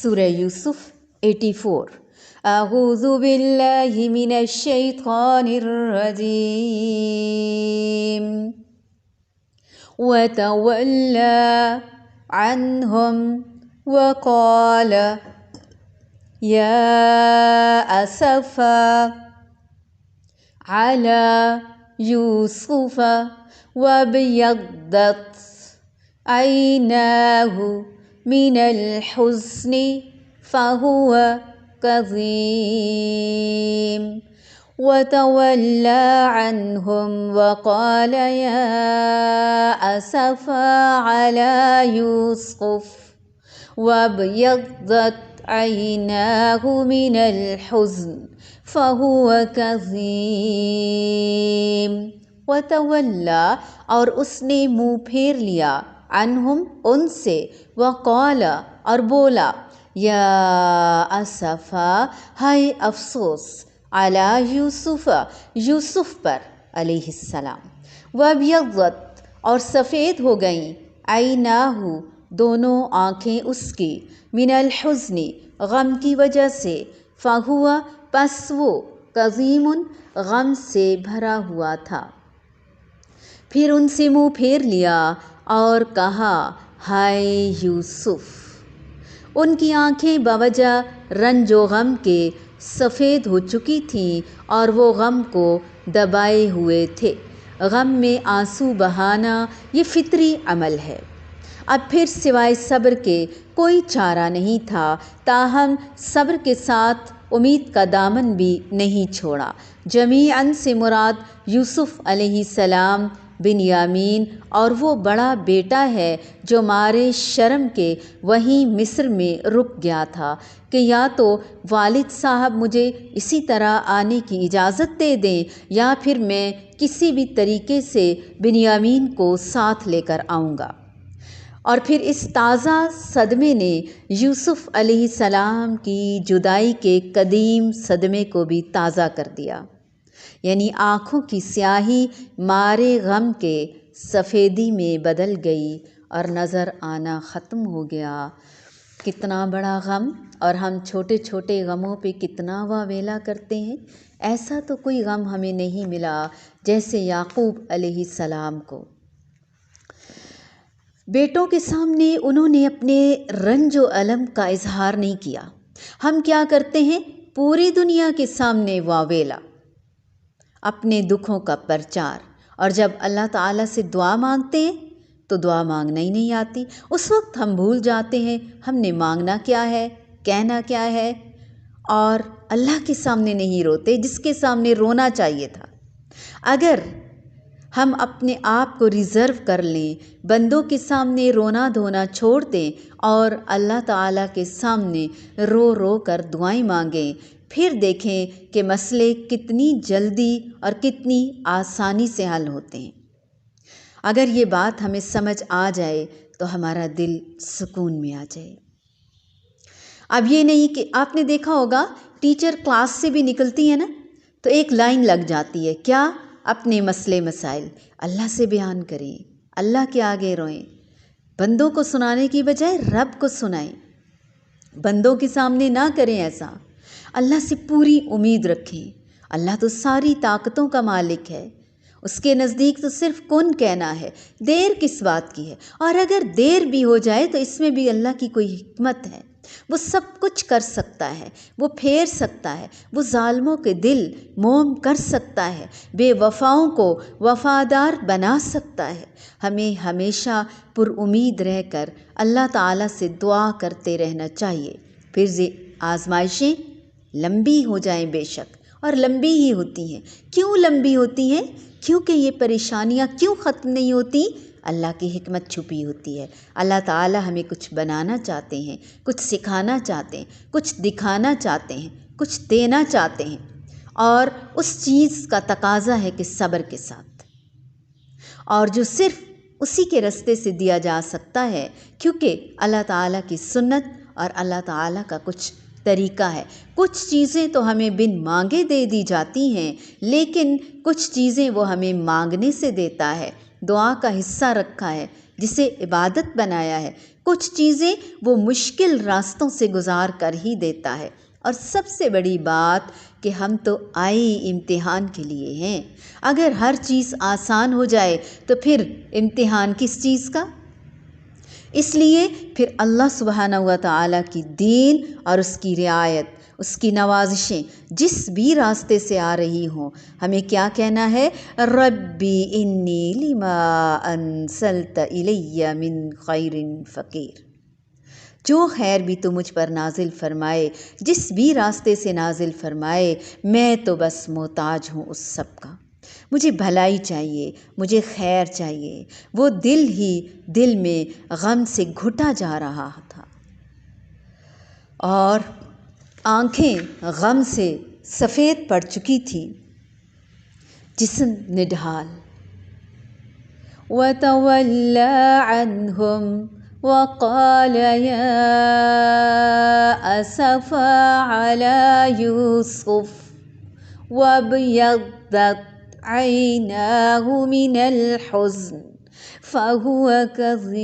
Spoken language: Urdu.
سورہ یوسف 84۔ اعوذ باللہ من الشیطان الرجیم وتولى عنهم وقال يا أسفا على يوسف وابيضت عيناه من الحزن فهو كظيم وتولى عنهم وقال يا أسفا على يوسف وابيضت عيناه من الحزن فهو كظيم وتولى اور اس نے منہ پھیر لیا عنہم ان سے وقال اور بولا یا اسفا ہائے افسوس علی یوسف یوسف پر علیہ السلام وابیضت اور سفید ہو گئیں عیناہ دونوں آنکھیں اس کی من الحزن غم کی وجہ سے فہوا پس وہ کظیم غم سے بھرا ہوا تھا۔ پھر ان سے منہ پھیر لیا اور کہا ہائے یوسف۔ ان کی آنکھیں بوجہ رنج و غم کے سفید ہو چکی تھیں اور وہ غم کو دبائے ہوئے تھے۔ غم میں آنسو بہانا یہ فطری عمل ہے۔ اب پھر سوائے صبر کے کوئی چارہ نہیں تھا، تاہم صبر کے ساتھ امید کا دامن بھی نہیں چھوڑا۔ جمیعاً سے مراد یوسف علیہ السلام، بنیامین اور وہ بڑا بیٹا ہے جو مارے شرم کے وہیں مصر میں رک گیا تھا کہ یا تو والد صاحب مجھے اسی طرح آنے کی اجازت دے دیں یا پھر میں کسی بھی طریقے سے بنیامین کو ساتھ لے کر آؤں گا۔ اور پھر اس تازہ صدمے نے یوسف علیہ السلام کی جدائی کے قدیم صدمے کو بھی تازہ کر دیا، یعنی آنکھوں کی سیاہی مارے غم کے سفیدی میں بدل گئی اور نظر آنا ختم ہو گیا۔ کتنا بڑا غم، اور ہم چھوٹے چھوٹے غموں پہ کتنا واویلا کرتے ہیں۔ ایسا تو کوئی غم ہمیں نہیں ملا جیسے یعقوب علیہ السلام کو۔ بیٹوں کے سامنے انہوں نے اپنے رنج و الم کا اظہار نہیں کیا۔ ہم کیا کرتے ہیں؟ پوری دنیا کے سامنے واویلا، اپنے دکھوں کا پرچار، اور جب اللہ تعالیٰ سے دعا مانگتے ہیں تو دعا مانگنا ہی نہیں آتی۔ اس وقت ہم بھول جاتے ہیں ہم نے مانگنا کیا ہے، کہنا کیا ہے، اور اللہ کے سامنے نہیں روتے جس کے سامنے رونا چاہیے تھا۔ اگر ہم اپنے آپ کو ریزرو کر لیں، بندوں کے سامنے رونا دھونا چھوڑ دیں اور اللہ تعالیٰ کے سامنے رو رو کر دعائیں مانگیں، پھر دیکھیں کہ مسئلے کتنی جلدی اور کتنی آسانی سے حل ہوتے ہیں۔ اگر یہ بات ہمیں سمجھ آ جائے تو ہمارا دل سکون میں آ جائے۔ اب یہ نہیں کہ آپ نے دیکھا ہوگا ٹیچر کلاس سے بھی نکلتی ہے نا تو ایک لائن لگ جاتی ہے، کیا؟ اپنے مسئلے مسائل اللہ سے بیان کریں، اللہ کے آگے روئیں، بندوں کو سنانے کی بجائے رب کو سنائیں، بندوں کے سامنے نہ کریں ایسا، اللہ سے پوری امید رکھیں۔ اللہ تو ساری طاقتوں کا مالک ہے، اس کے نزدیک تو صرف کن کہنا ہے، دیر کس بات کی ہے، اور اگر دیر بھی ہو جائے تو اس میں بھی اللہ کی کوئی حکمت ہے، وہ سب کچھ کر سکتا ہے، وہ پھیر سکتا ہے، وہ ظالموں کے دل موم کر سکتا ہے، بے وفاؤں کو وفادار بنا سکتا ہے۔ ہمیں ہمیشہ پر امید رہ کر اللہ تعالیٰ سے دعا کرتے رہنا چاہیے۔ پھر آزمائشیں لمبی ہو جائیں بے شک، اور لمبی ہی ہوتی ہیں۔ کیوں لمبی ہوتی ہیں؟ کیونکہ یہ پریشانیاں کیوں ختم نہیں ہوتی؟ اللہ کی حکمت چھپی ہوتی ہے۔ اللہ تعالیٰ ہمیں کچھ بنانا چاہتے ہیں، کچھ سکھانا چاہتے ہیں، کچھ دکھانا چاہتے ہیں، کچھ دینا چاہتے ہیں، اور اس چیز کا تقاضا ہے کہ صبر کے ساتھ، اور جو صرف اسی کے راستے سے دیا جا سکتا ہے، کیونکہ اللہ تعالیٰ کی سنت اور اللہ تعالیٰ کا کچھ طریقہ ہے۔ کچھ چیزیں تو ہمیں بن مانگے دے دی جاتی ہیں، لیکن کچھ چیزیں وہ ہمیں مانگنے سے دیتا ہے، دعا کا حصہ رکھا ہے، جسے عبادت بنایا ہے۔ کچھ چیزیں وہ مشکل راستوں سے گزار کر ہی دیتا ہے، اور سب سے بڑی بات کہ ہم تو آئے امتحان کے لیے ہیں۔ اگر ہر چیز آسان ہو جائے تو پھر امتحان کس چیز کا؟ اس لیے پھر اللہ سبحانہ و تعالیٰ کی دین اور اس کی رعایت، اس کی نوازشیں جس بھی راستے سے آ رہی ہوں، ہمیں کیا کہنا ہے؟ ربی انی لما انزلت الی من خیر فقیر۔ جو خیر بھی تو مجھ پر نازل فرمائے، جس بھی راستے سے نازل فرمائے، میں تو بس محتاج ہوں اس سب کا۔ مجھے بھلائی چاہیے، مجھے خیر چاہیے۔ وہ دل میں غم سے گھٹا جا رہا تھا اور آنکھیں غم سے سفید پڑ چکی تھی، جسم نڈھال۔ وَتَوَلَّى عَنْهُمْ وَقَالَ يَا أَسَفَا عَلَى يُوسُفَ وَابْيَضَّتْ عَيْنَاهُ مِنَ الْحُزْنِ فَهُوَ كَظِيمٌ۔